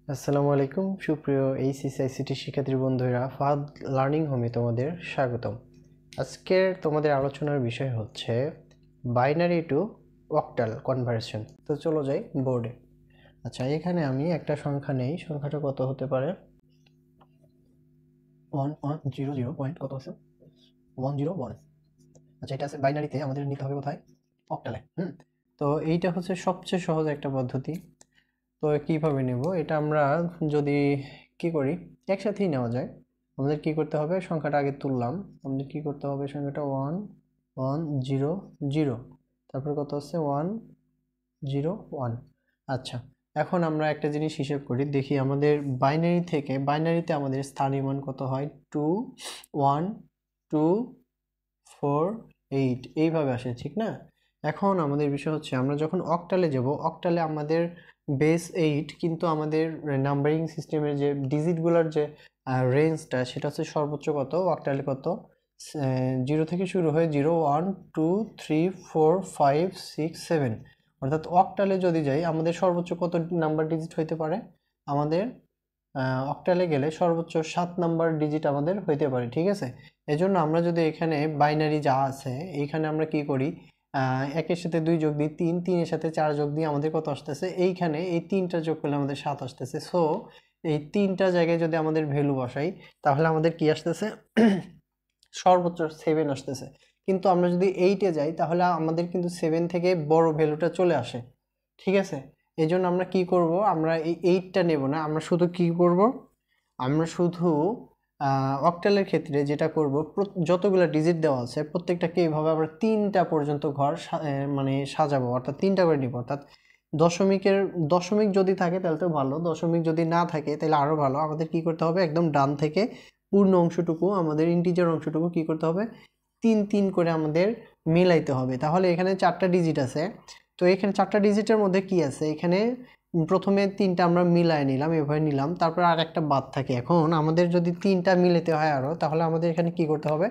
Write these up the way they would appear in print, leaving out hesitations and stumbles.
আসসালামু আলাইকুম সুপ্রিয় এইচএসআইসিটি শিক্ষার্থী বন্ধুরা, ফাহাদ লার্নিং হোমে তোমাদের স্বাগতম। আজকের তোমাদের আলোচনার বিষয় হচ্ছে বাইনারি টু অক্টাল কনভার্সন। তো চলো যাই বোর্ডে। আচ্ছা, এখানে আমি একটা সংখ্যা নেই, সংখ্যাটা কত হতে পারে? 1100 পয়েন্ট কত আছে? 101। আচ্ছা, এটা আছে বাইনারিতে, আমাদের নিতে হবে কোথায়? অক্টালে। তো এইটা হচ্ছে সবচেয়ে সহজ একটা পদ্ধতি। তো কিভাবে নেব এটা আমরা যদি কি করি, একসাথেই নেওয়া যায়। আমাদের কি করতে হবে, সংখ্যাটা আগে তুললাম। আমাদের কি করতে হবে, সংখ্যাটা 1100, তারপর কত হচ্ছে 101। আচ্ছা, এখন আমরা একটা জিনিস হিসেব করি, দেখি আমাদের বাইনারি থেকে, বাইনারিতে আমাদের স্থানীয় মান কত হয়? 21248 এইভাবে আসে, ঠিক না? এখন আমাদের বিষয় হচ্ছে আমরা যখন অক্টালে যাব, অক্টালে আমাদের বেস 8, কিন্তু আমাদের নাম্বারিং সিস্টেমের যে ডিজিটগুলোর যে রেঞ্জটা, সেটা হচ্ছে সর্বোচ্চ কত অক্টালে? কত? 0 থেকে শুরু হয়ে 0 1 2 3 4 5 6 7। অর্থাৎ অক্টালে যদি যাই, আমাদের সর্বোচ্চ কত নাম্বার ডিজিট হইতে পারে? আমাদের অক্টালে গেলে সর্বোচ্চ 7 নাম্বার ডিজিট আমাদের হইতে পারে, ঠিক আছে? এজন্য আমরা যদি এখানে বাইনারি যা আছে, এইখানে আমরা কি করি, একের সাথে 2 যোগ দিই 3, 3 এর সাথে 4 যোগ দিই, আমাদের কত আসতেছে? এইখানে এই 3টা যোগ করলে আমাদের 7 আসতেছে। সো এই 3টা জায়গায় যদি আমাদের ভ্যালু বসাই, তাহলে আমাদের কি আসতেছে? সর্বোচ্চ 7 আসতেছে। কিন্তু আমরা যদি 8-এ যাই, তাহলে আমাদের কিন্তু 7 থেকে বড় ভ্যালুটা চলে আসে, ঠিক আছে? এই জন্য আমরা কি করব, আমরা এই 8টা নেব না, আমরা শুধু কি করব, আমরা শুধু অক্টালের ক্ষেত্রে যেটা করব, যতগুলো ডিজিট দেওয়া আছে প্রত্যেকটাকে এইভাবে আমরা 3টা পর্যন্ত ঘর মানে সাজাবো, অর্থাৎ 3টা করে নিব। অর্থাৎ দশমিক যদি থাকে তাহলে তো ভালো, দশমিক যদি না থাকে তাহলে আরও ভালো। আমাদের কি করতে হবে, একদম ডান থেকে পূর্ণ অংশটুকু, আমাদের ইন্টিজার অংশটুকু কি করতে হবে, 3 করে আমাদের মিলাইতে হবে। তাহলে এখানে 4টা ডিজিট আছে, তো এখানে 4টা ডিজিটের মধ্যে কি আছে, এখানে প্রথমে 3টা আমরা মিলায় নিলাম, এভাবে নিলাম, তারপর আর একটা বাদ থাকে। এখন আমাদের যদি 3টা মিলাতে হয় আরও, তাহলে আমাদের এখানে কি করতে হবে,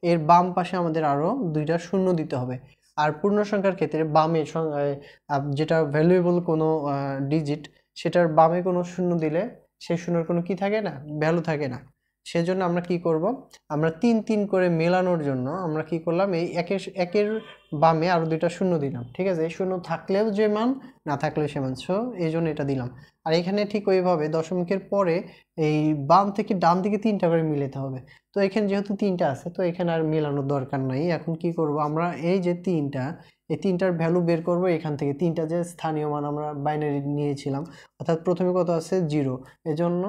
এর বাম পাশে আমাদের আরও 2টা শূন্য দিতে হবে। আর পূর্ণ সংখ্যার ক্ষেত্রে বামে যেটা ভ্যালুয়েবল কোনো ডিজিট, সেটার বামে কোনো শূন্য দিলে সেই শূন্যর কোনো কি থাকে না, ভ্যালু থাকে না। সেজন্য আমরা কি করব, আমরা 3 করে মেলানোর জন্য আমরা কি করলাম, এই একের বামে আরো 2টা শূন্য দিলাম, ঠিক আছে? এই শূন্য থাকলেও যে মান, না থাকলেও সে মান, সো এই জন্য এটা দিলাম। আর এখানে ঠিক ওইভাবে দশমিকের পরে এই বাম থেকে ডান দিকে 3টা করে মিলাতে হবে। তো এখানে যেহেতু 3টা আছে, তো এখানে আর মেলানোর দরকার নাই। এখন কি করব, আমরা এই যে 3টা, এই 3টার ভ্যালু বের করব এখান থেকে। 3টা যে স্থানীয় মান আমরা বাইনারি নিয়েছিলাম, অর্থাৎ প্রথমে কত আছে? 0। এজন্য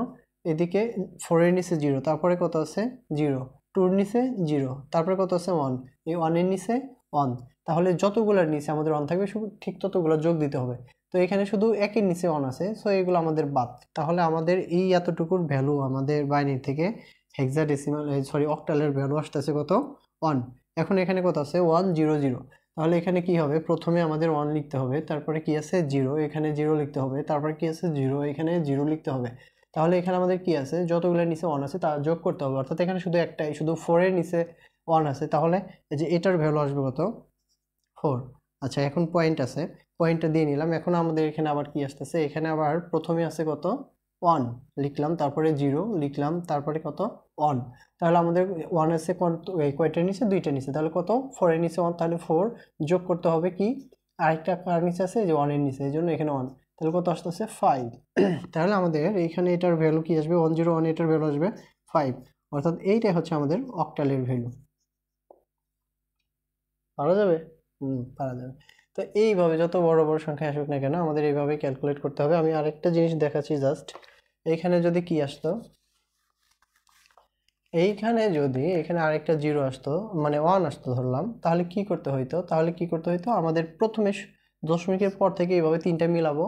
এদিকে 4 এর নিচে 0, তারপরে কত আছে? 0। 2 এর নিচে 0, তারপরে কত আছে? 1। এই 1 এর নিচে 1। তাহলে যতগুলোর নিচে আমাদের 1 থাকবে, শুধু ঠিক ততগুলো যোগ দিতে হবে। তো এখানে শুধু একের নিচে 1 আছে, সো এগুলো আমাদের বাদ। তাহলে আমাদের এই এতটুকুর ভ্যালু আমাদের বাইনারি থেকে হেক্সাডেসিমাল, সরি, অক্টালের ভ্যালু আসতেছে কত? 1। এখন এখানে কত আছে? 100। তাহলে এখানে কি হবে, প্রথমে আমাদের 1 লিখতে হবে, তারপরে কি আছে? 0, এখানে 0 লিখতে হবে, তারপরে কি আছে? 0, এখানে 0 লিখতে হবে। তাহলে এখানে আমাদের কি আছে, যতগুলোর নিচে 1 আছে তা যোগ করতে হবে। অর্থাৎ এখানে শুধু একটাই, শুধু 4 এর নিচে 1 আছে, তাহলে এই যে এটার ভ্যালু আসবে কত? 4। আচ্ছা, এখন পয়েন্ট আছে, পয়েন্টটা দিয়ে নিলাম। এখন আমাদের এখানে আবার কি আসতেছে, এখানে আবার প্রথমে আছে কত? 1 লিখলাম, তারপরে 0 লিখলাম, তারপরে কত? 1। তাহলে আমাদের 1 আছে কয়টার নিচে? 2টার নিচে। তাহলে কত? 4 এর নিচে 1, তাহলে 4 যোগ করতে হবে কি, আরেকটা কার নিচে আছে? যে 1 এর নিচে, এই জন্য এখানে 1। তাহলে কত আসতেছে? 5। তাহলে আমাদের এইখানে এটার ভ্যালু কি আসবে? 101, এটার ভ্যালু আসবে 5। অর্থাৎ এইটাই হচ্ছে আমাদের অক্টালের ভ্যালু। পারা যাবে? পারা যাবে। তো এইভাবে যত বড় বড় সংখ্যা আসুক না কেন, আমাদের এইভাবে ক্যালকুলেট করতে হবে। আমি আরেকটা জিনিস দেখাচ্ছি জাস্ট। এইখানে যদি কি আসতো, এইখানে যদি এখানে আরেকটা 0 আসতো, মানে 1 আসতো ধরলাম, তাহলে কি করতে হইতো? আমাদের প্রথমে দশমিকের পর থেকে এইভাবে 3টা মিলাবো।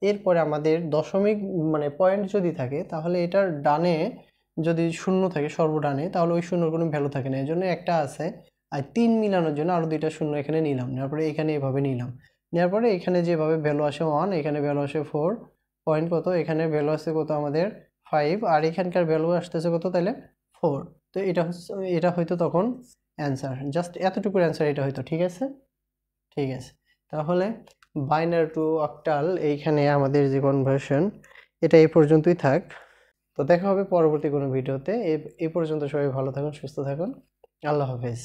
এরপরে আমাদের দশমিক মানে পয়েন্ট যদি থাকে, তাহলে এটার ডানে যদি শূন্য থাকে সর্বডানে, তাহলে ওই শূন্যর কোনো ভ্যালু থাকে না, এই জন্য একটা আছে। আর 3 মিলানোর জন্য আরো 2টা শূন্য এখানে নিলাম, নেওয়ার পরে এখানে এভাবে নিলাম, নেওয়ার পরে এখানে যেভাবে ভ্যালু আসে 1, এখানে ভ্যালু আসে 4 পয়েন্ট কত, এখানে ভ্যালু আছে কত আমাদের 5, আর এখানকার ভ্যালু আসতেছে কত তাহলে 4। তো এটা হচ্ছে, এটা হয়তো তখন অ্যান্সার, জাস্ট এতটুকুর অ্যান্সার এটা হয়তো, ঠিক আছে? ঠিক আছে, তাহলে বাইনারি টু অক্টাল এইখানে আমাদের যে কনভার্সন, এটা এই পর্যন্তই থাক। তো দেখা হবে পরবর্তী কোনো ভিডিওতে। এ পর্যন্ত সবাই ভালো থাকুন, সুস্থ থাকুন। আল্লাহ হাফেজ।